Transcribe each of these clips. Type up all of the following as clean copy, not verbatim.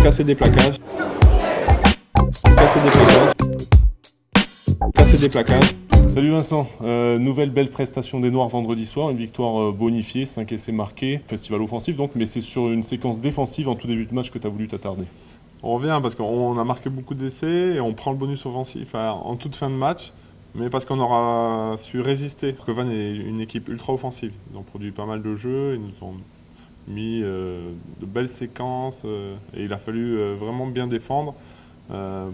Casser des plaquages. Casser des plaquages. Casser des plaquages. Salut Vincent, nouvelle belle prestation des Noirs vendredi soir, une victoire bonifiée, 5 essais marqués, festival offensif donc, mais c'est sur une séquence défensive en tout début de match que tu as voulu t'attarder. On revient parce qu'on a marqué beaucoup d'essais et on prend le bonus offensif en toute fin de match, mais parce qu'on aura su résister. Parce que Vannes est une équipe ultra offensive, ils ont produit pas mal de jeux, ils nous ont mis de belles séquences et il a fallu vraiment bien défendre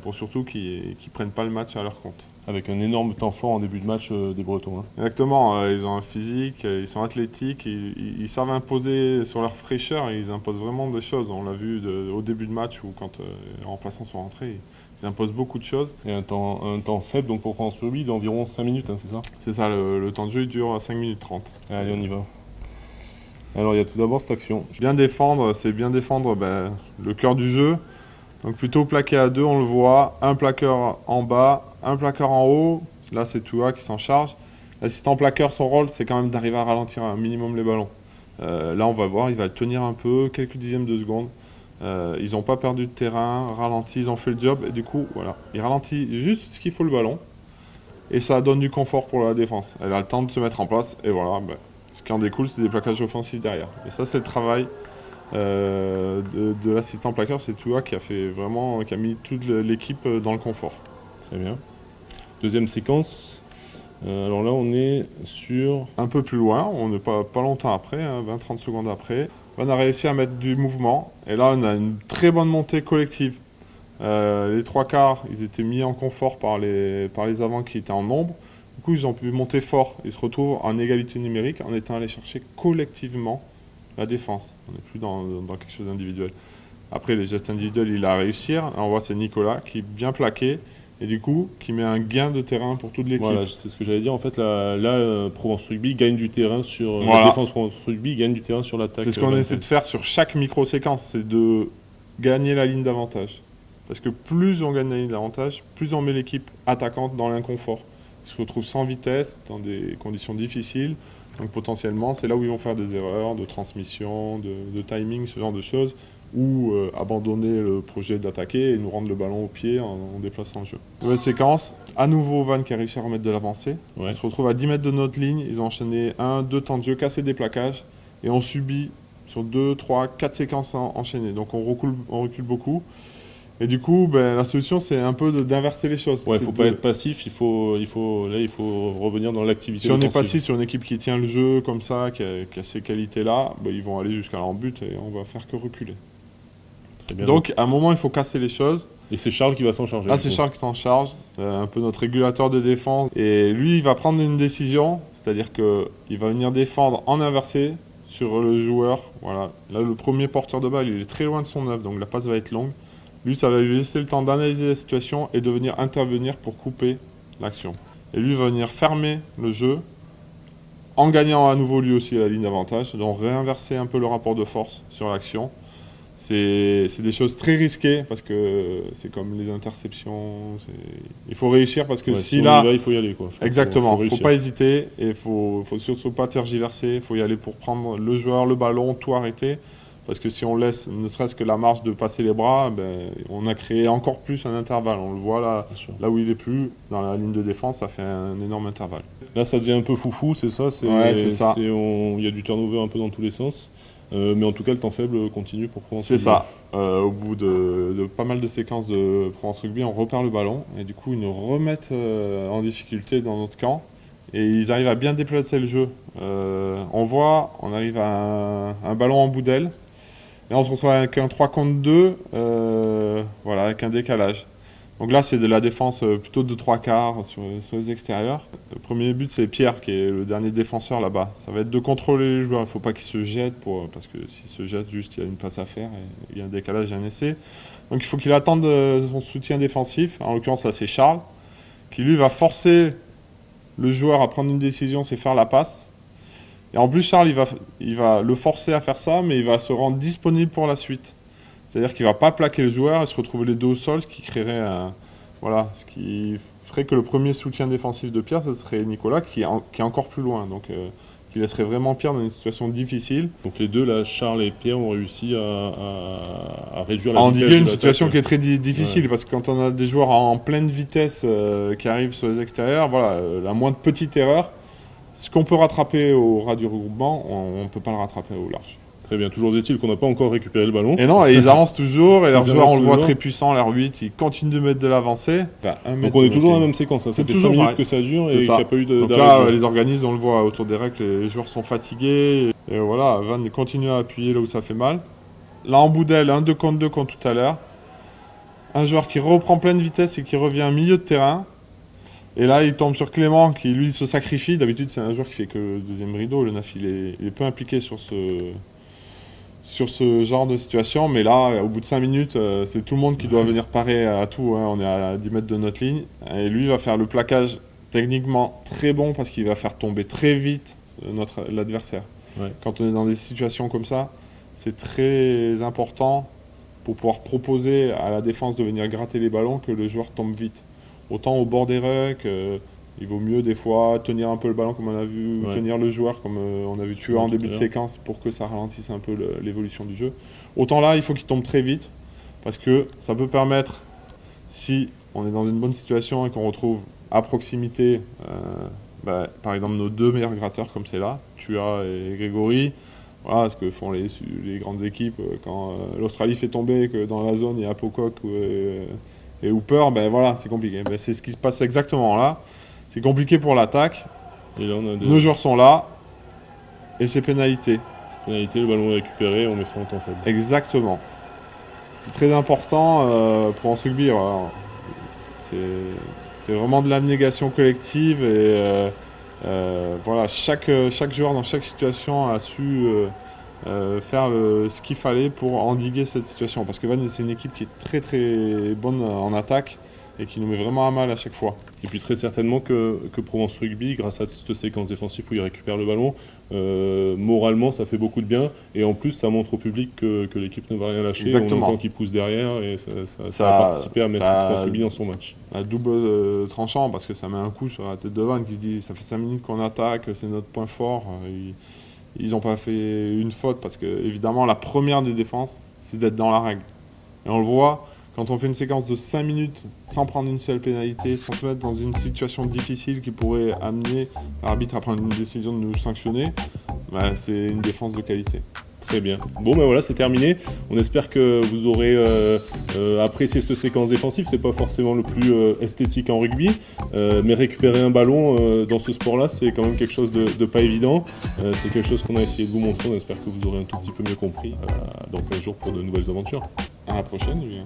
pour surtout qu'ils ne prennent pas le match à leur compte. Avec un énorme temps fort en début de match des Bretons. Hein. Exactement, ils ont un physique, ils sont athlétiques, ils savent imposer sur leur fraîcheur, ils imposent vraiment des choses. On l'a vu au début de match où quand les remplaçants sont rentrés, ils imposent beaucoup de choses. Et un temps faible donc pour Provence Rugby d'environ 5 minutes, hein, c'est ça? C'est ça, le temps de jeu il dure à 5 minutes 30. Allez, on y va. Alors il y a tout d'abord cette action. Bien défendre, c'est bien défendre le cœur du jeu. Donc plutôt plaqué à deux, on le voit, un plaqueur en bas, un plaqueur en haut, là c'est Toua qui s'en charge. L'assistant plaqueur, son rôle c'est quand même d'arriver à ralentir un minimum les ballons. Là on va voir, il va tenir un peu, quelques dixièmes de seconde. Ils n'ont pas perdu de terrain, ralenti, ils ont fait le job et du coup voilà, il ralentit juste ce qu'il faut le ballon et ça donne du confort pour la défense. Elle a le temps de se mettre en place et voilà, ce qui en découle c'est des plaquages offensifs derrière. Et ça c'est le travail de l'assistant plaqueur, c'est Toua qui a mis toute l'équipe dans le confort. Très bien. Deuxième séquence. Alors là, on est sur... Un peu plus loin, on n'est pas longtemps après, 20-30 secondes après. On a réussi à mettre du mouvement. Et là, on a une très bonne montée collective. Les trois quarts, ils étaient mis en confort par les avants qui étaient en nombre. Du coup, ils ont pu monter fort. Ils se retrouvent en égalité numérique en étant allés chercher collectivement la défense. On n'est plus dans quelque chose d'individuel. Après, les gestes individuels, il a réussi. On voit, c'est Nicolas qui est bien plaqué et du coup, qui met un gain de terrain pour toute l'équipe. Voilà, c'est ce que j'allais dire. En fait, là Provence Rugby gagne du terrain sur la défense. Provence Rugby gagne du terrain sur l'attaque. C'est ce qu'on essaie de faire sur chaque micro-séquence, c'est de gagner la ligne d'avantage. Parce que plus on gagne la ligne d'avantage, plus on met l'équipe attaquante dans l'inconfort. Ils se retrouvent sans vitesse, dans des conditions difficiles. Donc potentiellement, c'est là où ils vont faire des erreurs de transmission, de timing, ce genre de choses, ou abandonner le projet d'attaquer et nous rendre le ballon au pied en déplaçant le jeu. Nouvelle séquence, à nouveau Vannes qui a réussi à remettre de l'avancée. Ouais. On se retrouve à 10 mètres de notre ligne, ils ont enchaîné 1-2 temps de jeu, cassé des plaquages, et on subit sur 2, 3, 4 séquences enchaînées. Donc on recule beaucoup. Et du coup, la solution, c'est un peu d'inverser les choses. Ouais, il ne faut pas être passif, il faut revenir dans l'activité. Si on est passif sur une équipe qui tient le jeu comme ça, qui a ces qualités-là, ils vont aller jusqu'à leur but et on va faire que reculer. Très bien. Donc, à un moment, il faut casser les choses. Et c'est Charles qui va s'en charger. Là, c'est Charles qui s'en charge, un peu notre régulateur de défense. Et lui, il va prendre une décision, c'est-à-dire qu'il va venir défendre en inversé sur le joueur. Voilà. Là, le premier porteur de balle, il est très loin de son œuf, donc la passe va être longue. Lui, ça va lui laisser le temps d'analyser la situation et de venir intervenir pour couper l'action. Et lui va venir fermer le jeu en gagnant à nouveau lui aussi la ligne d'avantage, donc réinverser un peu le rapport de force sur l'action. C'est des choses très risquées parce que c'est comme les interceptions. Il faut réussir parce que si là... il faut y aller. Quoi. Exactement, il ne faut pas hésiter et il ne faut surtout pas tergiverser. Il faut y aller pour prendre le joueur, le ballon, tout arrêter. Parce que si on laisse ne serait-ce que la marge de passer les bras, on a créé encore plus un intervalle. On le voit là où il est plus, dans la ligne de défense, ça fait un énorme intervalle. Là, ça devient un peu foufou, c'est ça? Ouais, c'est ça. Il y a du turnover un peu dans tous les sens. Mais en tout cas, le temps faible continue pour Provence Rugby. C'est ça. Au bout de pas mal de séquences de Provence Rugby, on repère le ballon. Et du coup, ils nous remettent en difficulté dans notre camp. Et ils arrivent à bien déplacer le jeu. On voit, on arrive à un ballon en bout d'aile. Et là, on se retrouve avec un 3 contre 2, voilà, avec un décalage. Donc là, c'est de la défense plutôt de 3 quarts sur les extérieurs. Le premier but, c'est Pierre, qui est le dernier défenseur là-bas. Ça va être de contrôler les joueurs. Il ne faut pas qu'ils se jettent, parce que s'ils se jettent, juste, il y a une passe à faire, et il y a un décalage et un essai. Donc il faut qu'il attende son soutien défensif. En l'occurrence, là, c'est Charles, qui lui va forcer le joueur à prendre une décision, c'est faire la passe. Et en plus, Charles, il va le forcer à faire ça, mais il va se rendre disponible pour la suite. C'est-à-dire qu'il ne va pas plaquer le joueur et se retrouver les deux au sol, ce qui créerait ce qui ferait que le premier soutien défensif de Pierre, ce serait Nicolas, qui est encore plus loin. Donc, qui laisserait vraiment Pierre dans une situation difficile. Donc les deux, là, Charles et Pierre, ont réussi à réduire la À vitesse endiguer de une l'attaque. situation qui est très difficile, parce que quand on a des joueurs en pleine vitesse qui arrivent sur les extérieurs, voilà, la moindre petite erreur, ce qu'on peut rattraper au ras du regroupement, on ne peut pas le rattraper au large. Très bien, toujours est-il qu'on n'a pas encore récupéré le ballon. Et non, et ils avancent toujours, et leurs Ils joueurs, on avancent le voit toujours. très puissants, l'air 8, ils continuent de mettre de l'avancée. Donc on est toujours dans la même séquence, hein. Ça C'est fait 5 toujours minutes pareil. que ça dure et C'est qu'il ça. n'y a pas eu Donc d'arrêt là, de jeu. les organismes, on le voit autour des règles, les joueurs sont fatigués. Et voilà, Van continue à appuyer là où ça fait mal. Là, en bout d'aile, un 2 contre 2 comme tout à l'heure. Un joueur qui reprend pleine vitesse et qui revient au milieu de terrain. Et là, il tombe sur Clément qui, lui, se sacrifie. D'habitude, c'est un joueur qui fait que le deuxième rideau. Le 9, il est peu impliqué sur ce genre de situation. Mais là, au bout de 5 minutes, c'est tout le monde qui doit venir parer à tout, hein. On est à 10 mètres de notre ligne. Et lui, il va faire le plaquage techniquement très bon parce qu'il va faire tomber très vite l'adversaire. Ouais. Quand on est dans des situations comme ça, c'est très important pour pouvoir proposer à la défense de venir gratter les ballons que le joueur tombe vite. Autant au bord des rucks, il vaut mieux des fois tenir un peu le ballon comme on a vu, Ouais. tenir le joueur comme on a vu tuer Ouais, en tout début à de l'heure. séquence pour que ça ralentisse un peu l'évolution du jeu. Autant là, il faut qu'il tombe très vite parce que ça peut permettre, si on est dans une bonne situation et qu'on retrouve à proximité, par exemple nos deux meilleurs gratteurs comme c'est là, Tua et Grégory. Voilà ce que font les grandes équipes quand l'Australie fait tomber et que dans la zone il y a Pocock et Hooper, ben voilà, c'est compliqué. Ben, c'est ce qui se passe exactement là. C'est compliqué pour l'attaque. Et là, on a Nos joueurs sont là et c'est pénalité. pénalités, le ballon est récupéré, on met fin au temps faible. Exactement. C'est très important pour en rugby. Voilà. C'est vraiment de l'abnégation collective et voilà, chaque joueur dans chaque situation a su faire ce qu'il fallait pour endiguer cette situation. Parce que Van, c'est une équipe qui est très très bonne en attaque et qui nous met vraiment à mal à chaque fois. Et puis très certainement que Provence Rugby, grâce à cette séquence défensive où il récupère le ballon, moralement ça fait beaucoup de bien. Et en plus ça montre au public que l'équipe ne va rien lâcher. Exactement. On entend qu'il pousse derrière et ça a participé à mettre Provence Rugby dans son match. À double tranchant parce que ça met un coup sur la tête de Van qui se dit ça fait 5 minutes qu'on attaque, c'est notre point fort. Ils n'ont pas fait une faute parce que évidemment la première des défenses c'est d'être dans la règle. Et on le voit quand on fait une séquence de 5 minutes sans prendre une seule pénalité, sans se mettre dans une situation difficile qui pourrait amener l'arbitre à prendre une décision de nous sanctionner, bah, c'est une défense de qualité. Très bien. Bon ben voilà, c'est terminé. On espère que vous aurez apprécié cette séquence défensive. C'est pas forcément le plus esthétique en rugby, mais récupérer un ballon dans ce sport-là, c'est quand même quelque chose de pas évident. C'est quelque chose qu'on a essayé de vous montrer. On espère que vous aurez un tout petit peu mieux compris dans 15 jours pour de nouvelles aventures. À la prochaine, Julien.